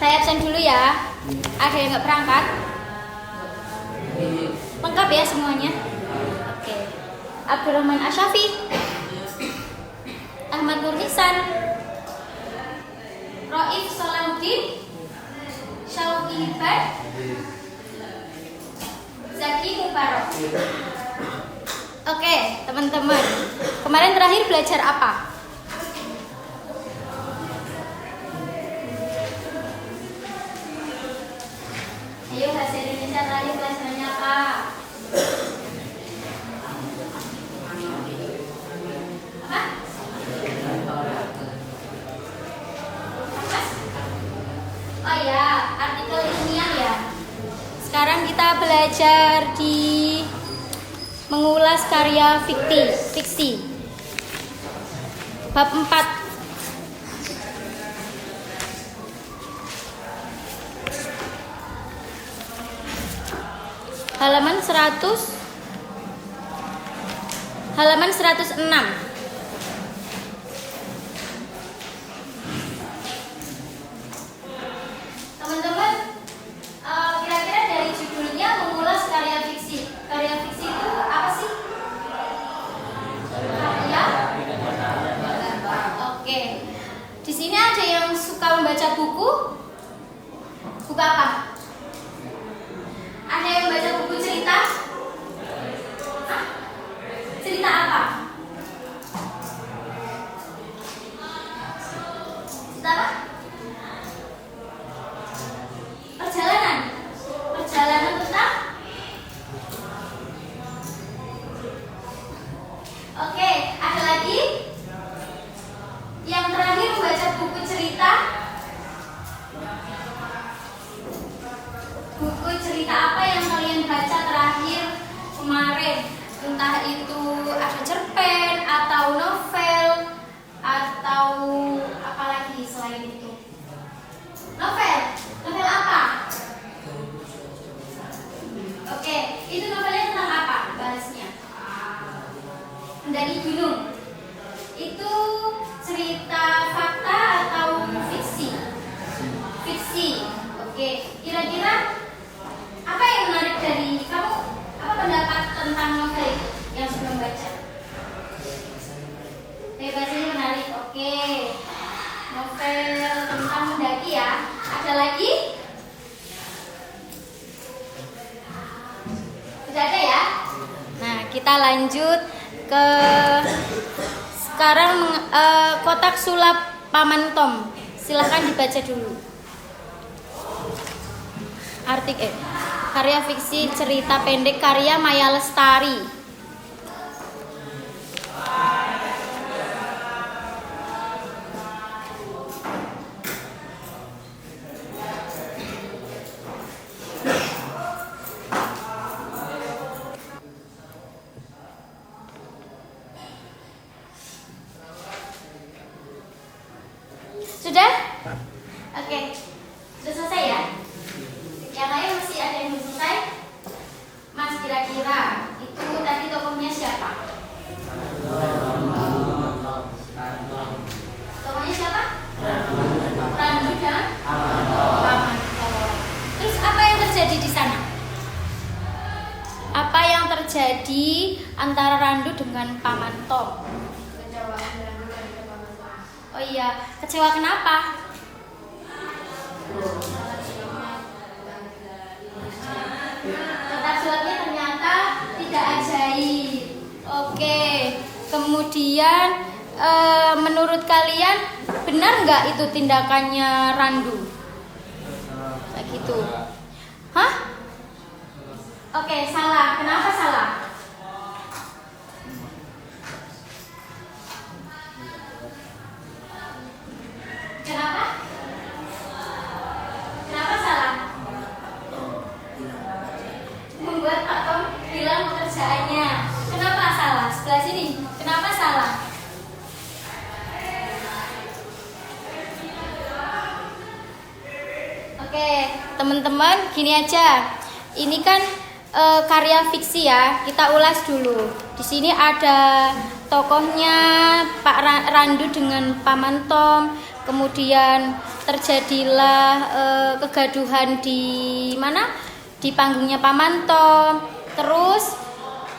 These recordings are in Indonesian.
Saya absen dulu ya. Ada yang nggak berangkat? Lengkap ya semuanya? Oke. Abdurrahman Asyafi, Ahmad Nurnisan, Roif Solahuddin, Syauki Hibban, Zaki Mubarok. Oke, teman-teman. Kemarin terakhir belajar apa? Ayo, bahasa Indonesia terakhir belajarnya apa? Apa? Oh ya, artikel ilmiah ya. Sekarang kita belajar di mengulas karya fiksi. Bab 4. Halaman 106. Teman-teman, kira-kira dari judulnya mengulas karya fiksi. Karya fiksi itu apa sih? Karya? Oke. Di sini ada yang suka membaca buku? Buku apa? Ada yang baca buku cerita? Hah? Cerita apa? Cerita apa? Perjalanan. Perjalanan tentang? Oke, ada lagi? Yang terakhir membaca buku cerita? Buku cerita apa yang kalian baca terakhir kemarin? Entah itu ada cerpen atau novel atau apa lagi selain itu? Novel. Novel apa? Oke, itu novelnya tentang apa? Bahasnya Mendaki Gunung. Itu cerita fakta atau fiksi? Fiksi. Oke, kira-kira apa yang menarik dari kamu? Apa pendapat tentang novel yang sudah baca? Bahasanya menarik. Oke. Novel tentang mendaki ya. Ada lagi? Sudah ada ya? Nah, kita lanjut ke sekarang kotak sulap Paman Tom. Silahkan dibaca dulu. Karya fiksi cerita pendek karya Maya Lestari. Sudah? Oke. Sudah selesai ya? Yang lain masih ada yang belum selesai? Mas, kira-kira itu tadi tokohnya siapa? Tokohnya siapa? Randu dan Paman Tom. Terus apa yang terjadi di sana? Apa yang terjadi antara Randu dengan Paman Tom? Oh iya, kecewa kenapa? Kotak sulapnya ternyata tidak ajaib. Oke, kemudian menurut kalian benar nggak itu tindakannya Randu? Kayak gitu. Hah? Oke, salah. Kenapa salah? Kenapa? Kenapa salah? Membuat Pak Tom bilang pekerjaannya. Kenapa salah? Sebelah sini. Kenapa salah? Oke, teman-teman, gini aja. Ini kan karya fiksi ya. Kita ulas dulu. Di sini ada tokohnya Pak Randu dengan Paman Tom. Kemudian terjadilah kegaduhan di mana? Di panggungnya Pak Manto. Terus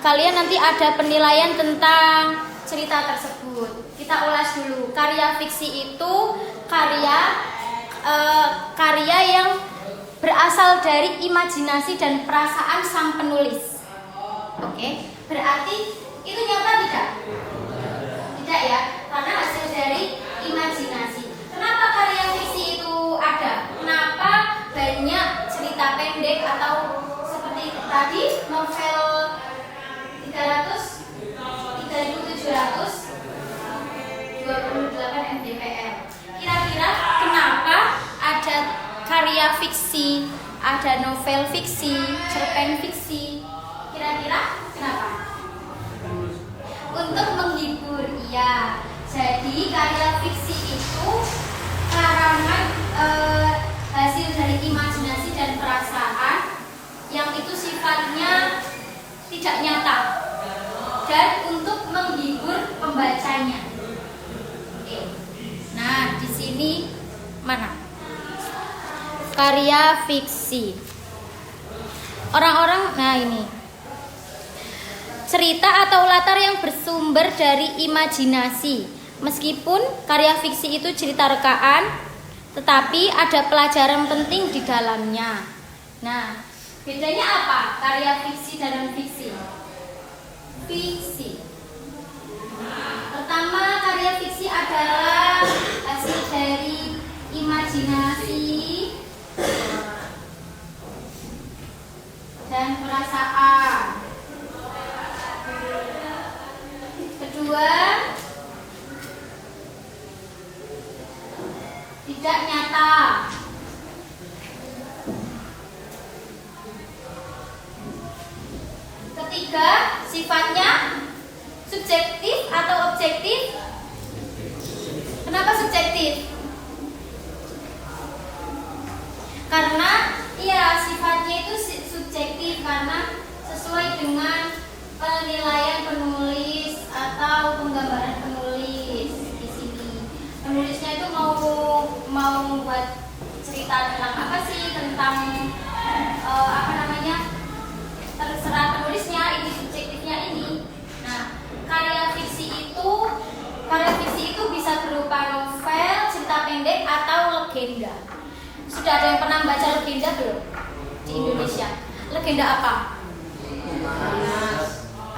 kalian nanti ada penilaian tentang cerita tersebut. Kita ulas dulu. Karya fiksi itu karya yang berasal dari imajinasi dan perasaan sang penulis. Oke, berarti itu nyata tidak? Tidak ya, karena hasil dari imajinasi. Kenapa karya fiksi itu ada? Kenapa banyak cerita pendek atau seperti tadi novel 3728 mdpl. Kira-kira kenapa ada karya fiksi, ada novel fiksi, cerpen fiksi? Kira-kira kenapa? Untuk menghibur, iya. Jadi karya fiksi itu karangan hasil dari imajinasi dan perasaan yang itu sifatnya tidak nyata dan untuk menghibur pembacanya. Oke. Nah, di sini mana? Karya fiksi. Orang-orang, nah ini. Cerita atau latar yang bersumber dari imajinasi. Meskipun karya fiksi itu cerita rekaan, tetapi ada pelajaran penting di dalamnya. Nah, bedanya apa karya fiksi dan non fiksi? Fiksi. Pertama, karya fiksi adalah hasil dari imajinasi dan perasaan. Kedua, tidak nyata. Ketiga, sifatnya subjektif atau objektif? Kenapa subjektif? Karena iya, sifatnya itu subjektif karena sesuai dengan penilaian penulis atau penggambaran penulis. Di sini penulisnya itu mau membuat cerita tentang apa sih, tentang terserah penulisnya, ini subjektifnya ini. Nah, karya fiksi itu bisa berupa novel, cerita pendek atau legenda. Sudah ada yang pernah baca legenda belum di Indonesia? Legenda apa?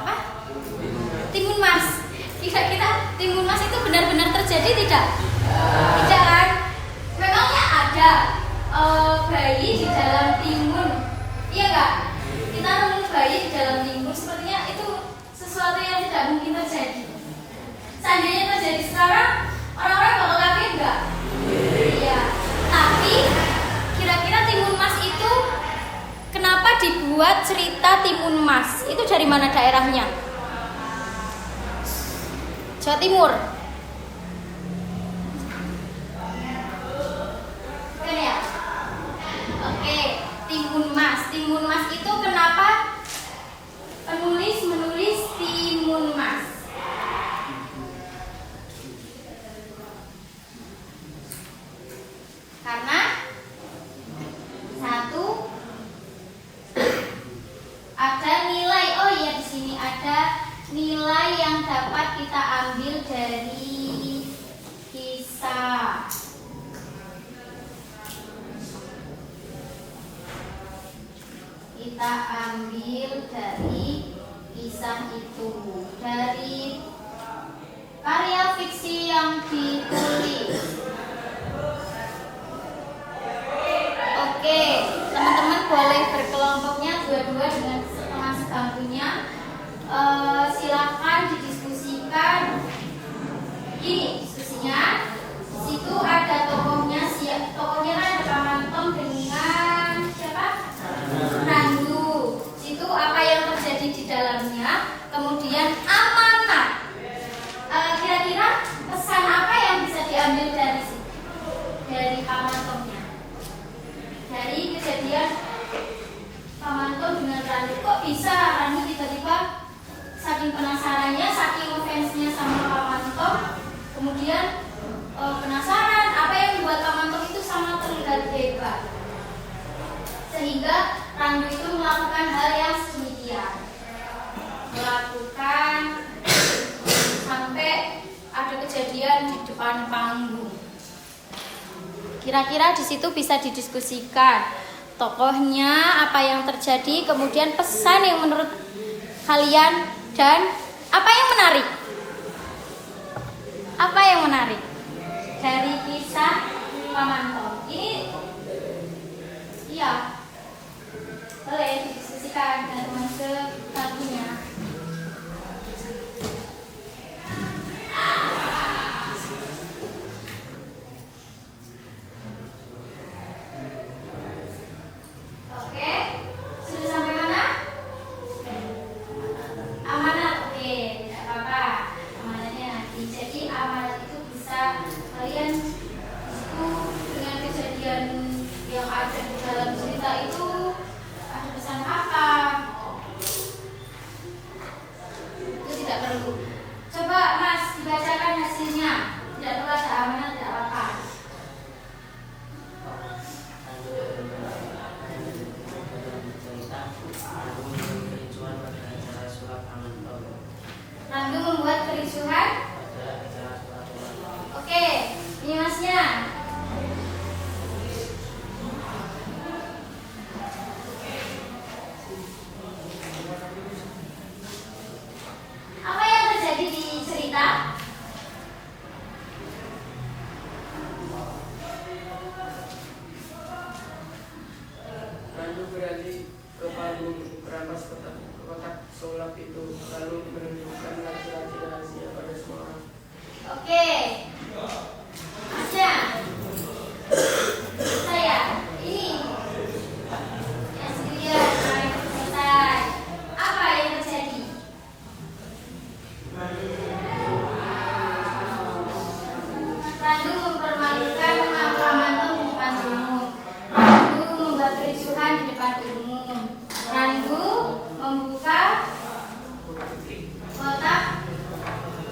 Apa? Timun Mas. Kira-kira Timun Mas itu benar-benar terjadi tidak? Tidak kan? Memangnya ada bayi di dalam timun? Iya enggak? Kita nemu bayi di dalam timun, sepertinya itu sesuatu yang tidak mungkin terjadi. Seandainya terjadi sekarang, orang-orang bakal kaget enggak? Iya. Tapi kira-kira Timun Mas itu kenapa dibuat cerita Timun Mas? Itu dari mana daerahnya? Jawa Timur. Bukan ya? Oke, Timun Mas. Timun Mas itu kenapa penulis menulis Timun Mas? Karena satu, ada nilai. Oh iya, di sini ada nilai yang dapat kita ambil dari kisah. Kita ambil dari kisah itu, dari karya fiksi yang ditulis. Oke, teman-teman boleh berkelompoknya dua-dua dengan teman sebangkunya. Silakan didiskusikan. Ini diskusinya. Di situ ada tokohnya, tokohnya ada Pak Mantom dengan siapa? Randu. Situ apa yang terjadi di dalamnya. Kemudian amanat. Kira-kira pesan apa yang bisa diambil dari situ? Dari Pak Mantomnya. Dari kejadian Pak Mantom dengan Randu. Kok bisa Randu tiba-tiba saking penasarannya, saking fansnya sama Pak Mantom, kemudian penasaran apa yang membuat Pak Mantom itu hebat-hebat. Sehingga Randu itu melakukan hal yang sedemikian. Melakukan sampai ada kejadian di depan panggung. Kira-kira di situ bisa didiskusikan tokohnya, apa yang terjadi, kemudian pesan yang menurut kalian, dan apa yang menarik. Apa yang menarik dari kisah Pamantom ini? Iya, boleh didiskusikan dengan teman sebagainya. Oke, sudah sampai mana? Amanat, oke, tidak apa-apa. Amanatnya nanti. Jadi amanat itu bisa kalian itu dengan kejadian yang ada di dalam cerita itu ada pesan apa? Itu tidak perlu. Coba Mas dibacakan hasilnya. Tidak perlu ada amanat, tidak apa-apa. Randu membuat kericuhan. Oke, ini Masnya. Apa yang terjadi di cerita? Randu beralih ke panggung merampas kotak sulap itu, lalu menunjukkan laki-laki rahasia pada semua orang. Oke, Masnya. Saya ini yang sendirian kemarin selesai. Apa yang terjadi? Randu mempermalukan Pamantom di depan umum. Randu membuat kericuhan di depan umum. Randu membuka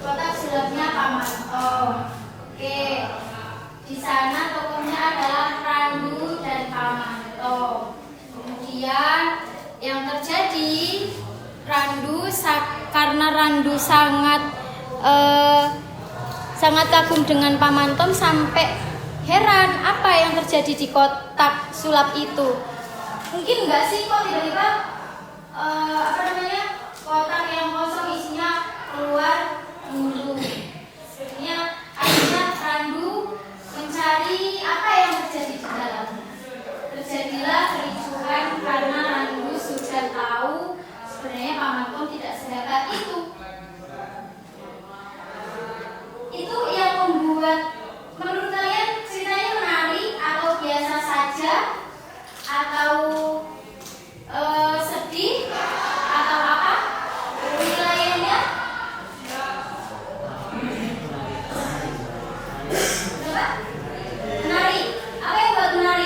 kotak sulapnya Pamantom. Oke, di sana tokohnya adalah Randu dan Pamantom. Kemudian yang terjadi, karena Randu sangat kagum dengan Pamantom sampai heran apa yang terjadi di kotak sulap itu. Mungkin enggak sih kok tiba-tiba kotak yang kosong isinya keluar dulu. Sebenarnya akhirnya Randu mencari apa yang terjadi di dalamnya. Terjadilah kericuhan karena Randu sudah tahu sebenarnya Pamantom tidak sehebat itu. Itu yang membuat, menurut kalian ceritanya menarik atau biasa saja, atau sedih, atau apa penilaiannya? Coba. Menarik. Apa yang buat menarik?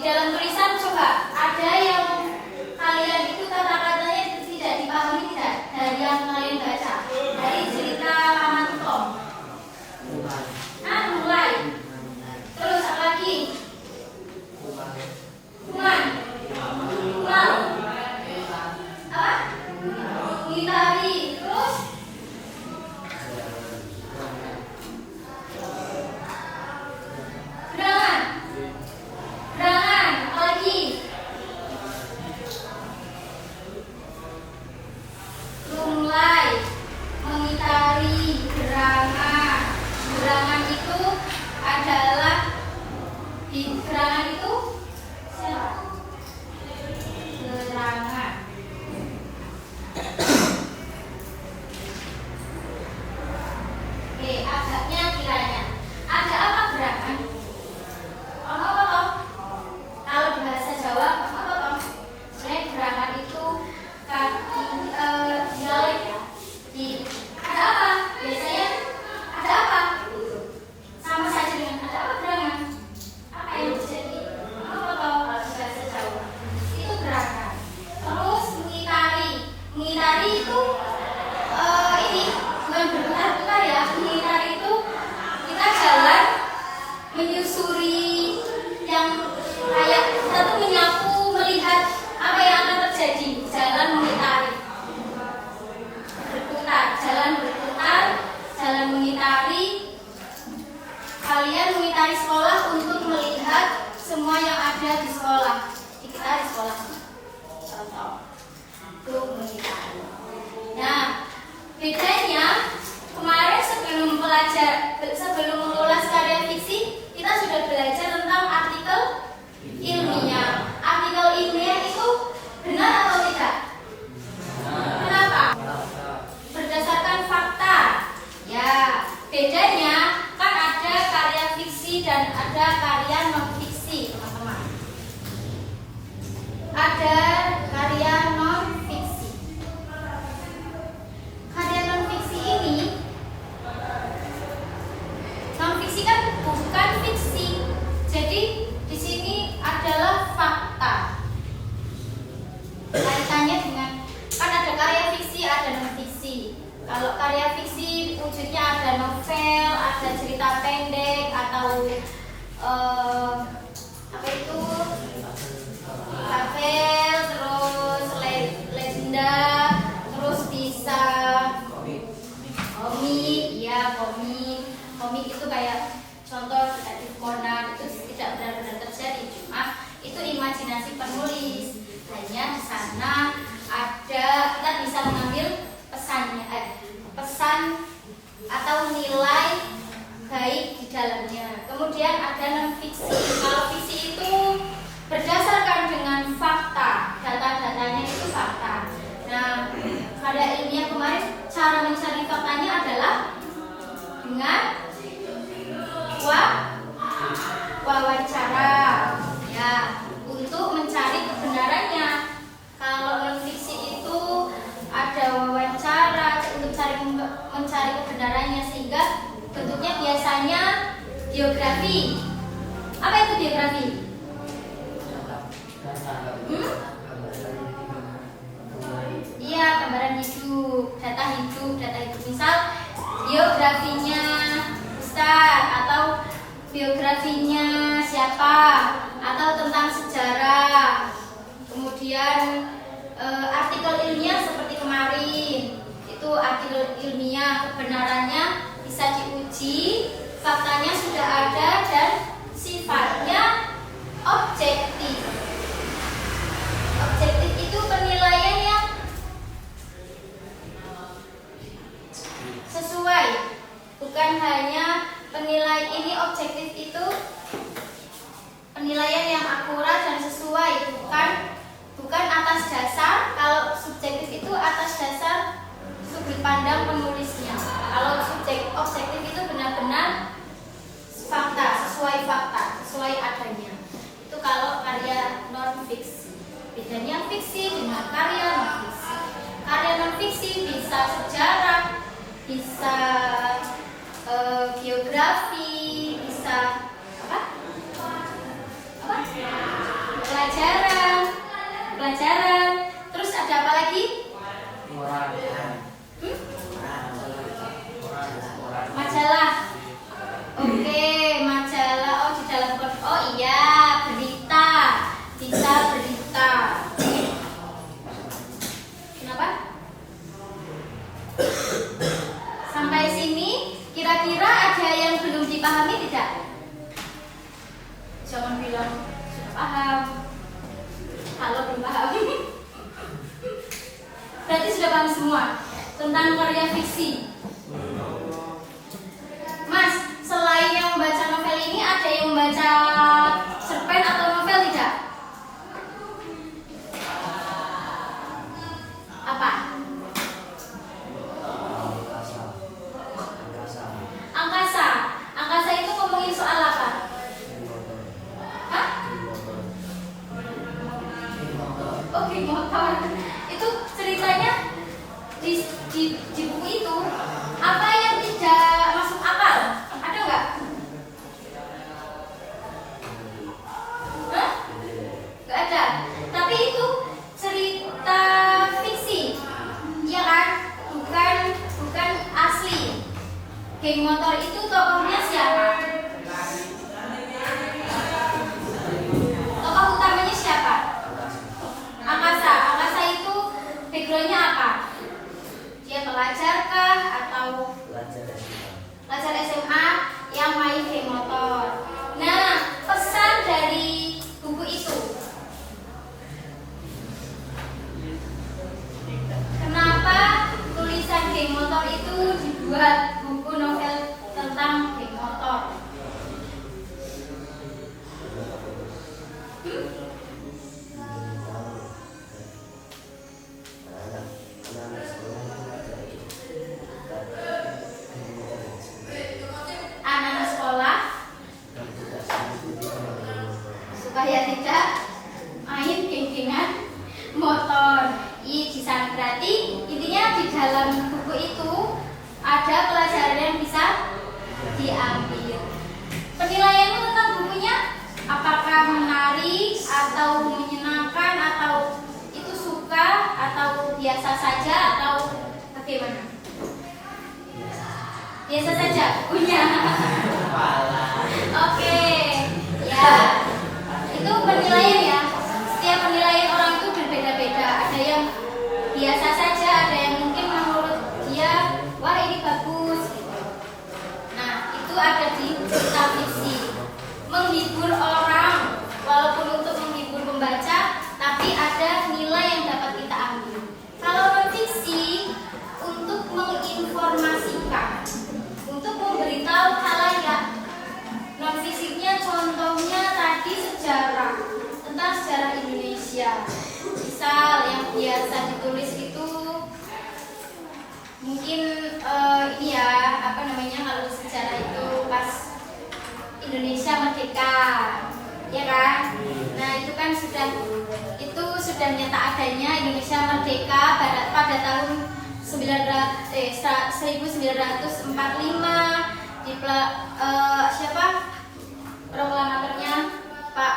dalam tulisan coba ada yang kalian itu kata-katanya tidak dipahami tidak dari yang kalian baca dari cerita Paman Tom. Mulai. Terus apa lagi? Kuman. Kumal. Apa? Ngitari. Terus gerangan. Gerangan. Apa lagi? Mulai. Mengitari. Gerangan. Gerangan itu adalah di gerangan itu siapa? Gerangan. Oke, agaknya kiranya ada apa gerangan? Ono apa toh? Kalau di bahasa Jawa ono apa toh? Sebenarnya gerangan itu dialek ya. Ada apa? Biasanya ada apa? Sama saja dengan ada apa gerangan? Apa yang terjadi? Apa toh kalau di bahasa Jawa? Itu gerangan. Terus mengitari. Mengitari itu ini bukan berputar-putar ya. Mengitari itu kita jalan menyusuri yang kayak kita tuh menyapu melihat apa yang akan terjadi. Jalan mengitari. Berputar, jalan berputar, jalan mengitari. Kalian mengitari sekolah untuk melihat semua yang ada di sekolah. Kita di sekolah. Contoh. Itu mengitari. Nah, bedanya kemarin sebelum mengulas karya fiksi, kita sudah belajar tentang artikel ilmiah. Artikel ilmiah itu benar atau tidak? Kenapa? Berdasarkan fakta. Ya, bedanya kan ada karya fiksi dan ada karya non fiksi, teman-teman. Ada karya non fiksi. Karya non fiksi ini, non fiksi kan bukan fiksi. Jadi di sini adalah fakta. Kaitannya dengan kan ada karya fiksi, ada non fiksi. Kalau karya fiksi wujudnya ada novel, ada cerita pendek atau apa itu novel, terus legenda, terus bisa komik, ya komik itu kayak contoh detektif Conan itu tidak benar-benar terjadi, cuma itu imajinasi penulis. Hanya di sana ada kita bisa mengambil pesan atau nilai baik di dalamnya. Kemudian ada non fiksi. Kalau fiksi itu berdasarkan dengan fakta, data-datanya itu fakta. Nah, karya ilmiah kemarin cara mencari faktanya adalah dengan wawancara, ya, untuk mencari kebenarannya. Kalau non fiksi itu ada wawancara untuk mencari kebenarannya, sehingga bentuknya biasanya biografi. Apa itu biografi? Iya, gambaran hidup, data hidup. Misal biografinya Ustadz atau biografinya siapa, atau tentang sejarah. Kemudian artikel ilmiah seperti kemarin itu artikel ilmiah, kebenarannya bisa diuji, faktanya sudah ada dan sifatnya objektif. Objektif itu penilaian yang sesuai, bukan hanya penilaian ini objektif itu penilaian yang akurat dan sesuai, bukan atas dasar. Kalau subjektif itu atas dasar sudut pandang penulisnya. Kalau objektif itu benar-benar fakta, sesuai adanya. Itu kalau karya non fiksi. Bedanya fiksi dengan karya non fiksi. Karya non fiksi bisa sejarah, bisa biografi, bisa apa? pelajaran. Terus ada apa lagi? Majalah. Oke, majalah. Oh, di dalam oh iya, berita. Bisa berita. Kenapa? Sampai sini kira-kira ada yang belum dipahami tidak? Jangan bilang sudah paham. Kalau belum paham berarti sudah paham semua tentang karya fiksi. Mas, selain yang membaca novel ini, ada yang membaca cerpen atau novel tidak? Apa? Angkasa. Angkasa itu ngomongin soal apa? Hah? Oh, geng motor. Itu ceritanya di buku itu apa yang tidak masuk akal? Ada nggak? Hah? Nggak ada. Tapi itu cerita fiksi, ya kan? Bukan asli. Geng motor itu tokohnya siapa? Tokoh utamanya siapa? Angkasa. Angkasa itu backgroundnya apa? Dia pelajar kah atau pelajar SMA yang main geng motor? Nah, pesan dari buku itu, kenapa tulisan geng motor itu dibuat buku novel tentang geng motor? Anak-anak sekolah supaya tidak main geng-gengan motor. Di sana berarti intinya di dalam buku itu ada pelajaran yang bisa diambil. Penilaianmu tentang bukunya apakah menarik atau menyenangkan atau itu suka atau biasa saja atau bagaimana? Biasa saja punya. Oke, ya itu penilaian ya. Setiap penilaian orang itu berbeda-beda. Ada yang biasa saja, ada yang mungkin menurut dia wah ini bagus gitu. Nah itu ada di cerita fiksi, menghibur orang walaupun untuk menghibur pembaca, tapi ada nilai yang dapat kita ambil. Kalau non fiksi untuk menginformasikan, untuk memberitahu halayak. Non fiksinya contohnya tadi sejarah, tentang sejarah Indonesia. Misal yang biasa ditulis itu mungkin ini ya, apa namanya, kalau sejarah itu pas Indonesia merdeka, ya kan? Nah itu kan sudah nyata adanya Indonesia merdeka pada tahun 1945 di siapa proklamatornya Pak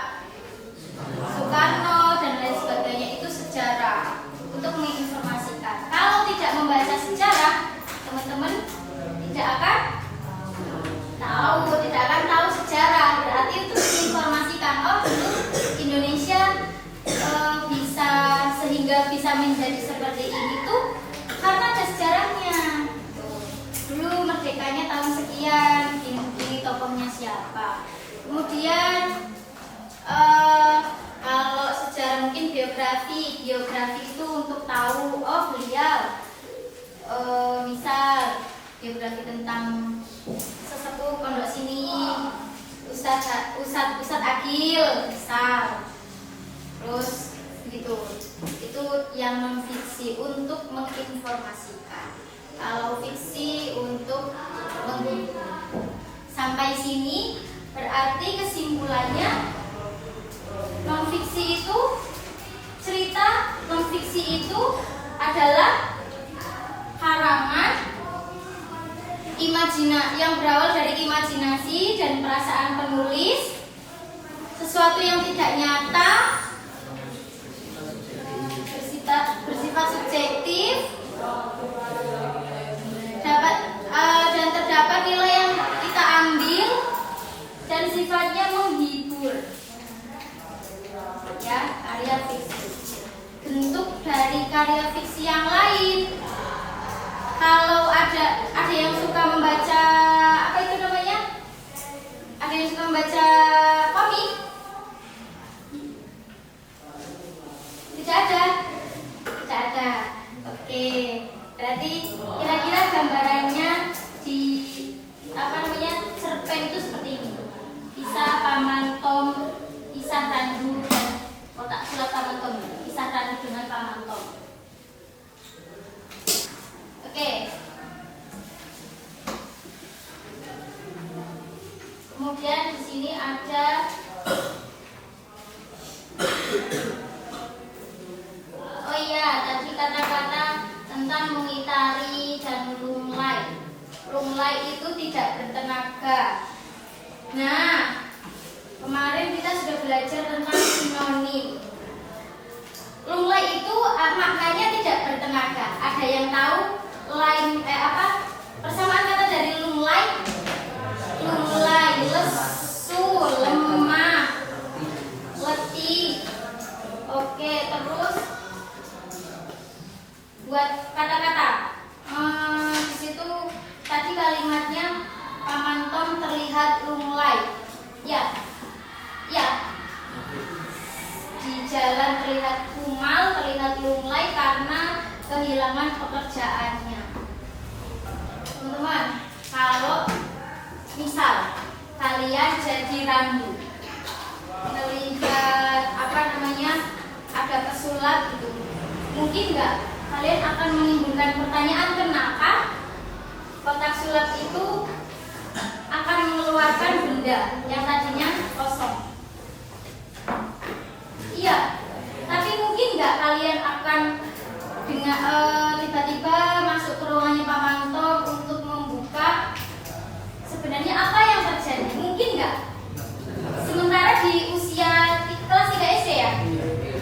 Soekarno dan lain sebagainya. Itu sejarah untuk menginformasikan. Kalau tidak membaca sejarah, teman-teman tidak akan tahu sejarah. Berarti untuk menginformasikan, oh dulu Indonesia bisa menjadi seperti ini tuh karena ada sejarahnya. Dulu merdekanya tahun sekian, gini tokohnya siapa. Kemudian kalau sejarah mungkin biografi itu untuk tahu, oh beliau misal biografi tentang sesepuh pondok sini, Ustadz Agil misal. Terus gitu. Itu yang non fiksi untuk menginformasikan. Kalau fiksi untuk sampai sini berarti kesimpulannya non fiksi itu cerita, non fiksi itu adalah karangan yang berawal dari imajinasi dan perasaan penulis, sesuatu yang tidak nyata karya fiksi. Bentuk dari karya fiksi yang lain, kalau ada yang suka membaca apa itu namanya? Ada yang suka membaca komik? Tidak ada. Tidak ada. Oke, berarti kira-kira gambarannya di apa namanya cerpen itu seperti ini. Kisah Paman Tom, kisah Randu dan kotak surat Paman Tom. Kisah Randu dengan Paman Tom. Oke. Kemudian di sini ada oh iya, tadi kata-kata tentang mengitari dan lunglai. Lunglai itu tidak bertenaga. Nah, kemarin kita sudah belajar tentang sinonim. Lunglai itu maknanya tidak bertenaga. Ada yang tahu lain persamaan kata dari lunglai? Lunglai, lesu, lemah, letih. Oke, terus buat kata-kata di situ tadi kalimatnya Paman Tom terlihat lunglai. Ya, di jalan terlihat kumal, terlihat lunglai karena kehilangan pekerjaannya. Teman-teman, kalau misal kalian jadi randu, melihat ada pesulap gitu, mungkin nggak kalian akan menimbulkan pertanyaan kenapa kotak sulap itu akan mengeluarkan benda yang tadinya kosong. Iya, tapi mungkin nggak kalian akan dengan tiba-tiba masuk ke ruangannya Pak Manto untuk membuka sebenarnya apa yang terjadi? Mungkin nggak? Sementara di usia kelas 3 SD ya?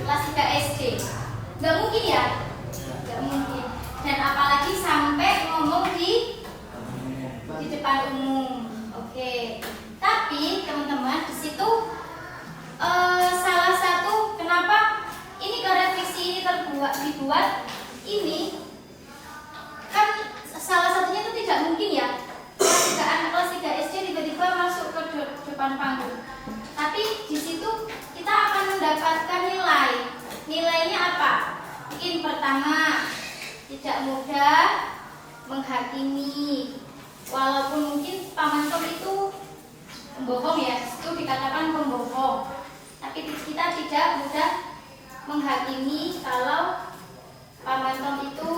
Kelas 3 SD. Nggak mungkin ya? Nggak mungkin. Dan apalagi sampai ngomong di depan umum. Oke. Tapi teman-teman di situ salah satu kenapa ini karya fiksi ini dibuat ini kan salah satunya itu tidak mungkin ya anak kelas 3 SD tiba-tiba masuk ke depan panggung. Tapi di situ kita akan mendapatkan nilainya apa? Mungkin pertama tidak mudah menghakimi, walaupun mungkin Paman Tom itu pembohong ya, itu dikatakan pembohong. Tapi kita tidak mudah menghakimi kalau Paman Tom itu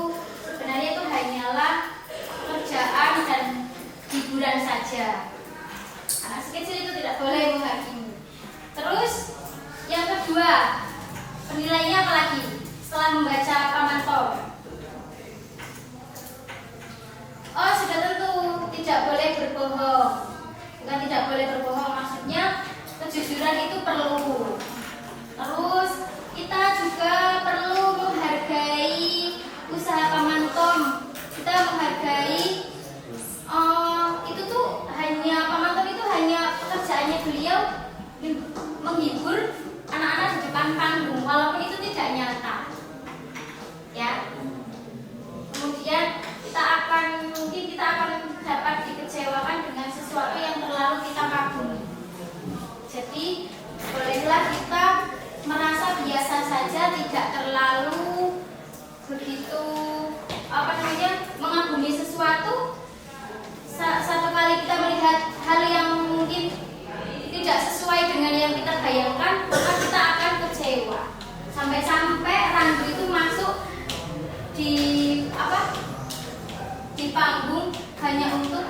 sebenarnya itu hanyalah kerjaan dan hiburan saja. Anak kecil itu tidak boleh menghakimi. Terus yang kedua, penilaiannya apa lagi setelah membaca Paman Tom? Oh, sudah tentu tidak boleh berbohong. Bukan tidak boleh berbohong, maksudnya kejujuran itu perlu. Terus kita juga perlu menghargai usaha Paman Tom. Kita menghargai itu tuh hanya Paman Tom itu hanya pekerjaannya beliau menghibur anak-anak di depan panggung, walaupun itu tidak nyata. Ya. Kemudian mungkin kita akan dapat dikecewakan dengan sesuatu yang terlalu kita kagumi. Jadi bolehlah kita merasa biasa saja, tidak terlalu begitu mengagumi sesuatu. Satu kali kita melihat hal yang mungkin tidak sesuai dengan yang kita bayangkan, maka kita akan kecewa. Sampai-sampai randu itu masuk di panggung hanya untuk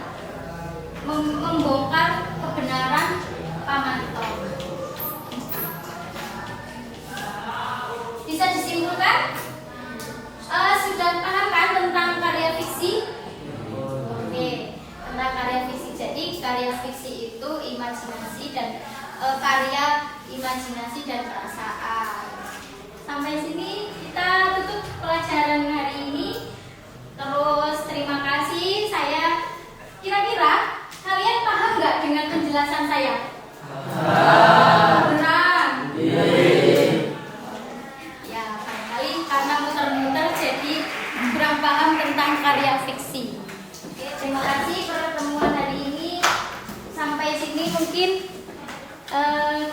membongkar kebenaran Paman Tom. Bisa disimpulkan? Sudah paham kan tentang karya fiksi? Oke, tentang karya fiksi. Jadi karya fiksi itu imajinasi dan karya imajinasi dan perasaan. Sampai sini kita tutup pelajaran hari ini. Terus terima kasih. Saya kira-kira kalian paham nggak dengan penjelasan saya? Benar. mungkin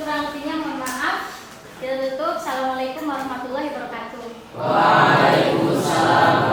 kurang lebihnya mohon maaf. Kita tutup. Assalamualaikum warahmatullahi wabarakatuh. Waalaikumsalam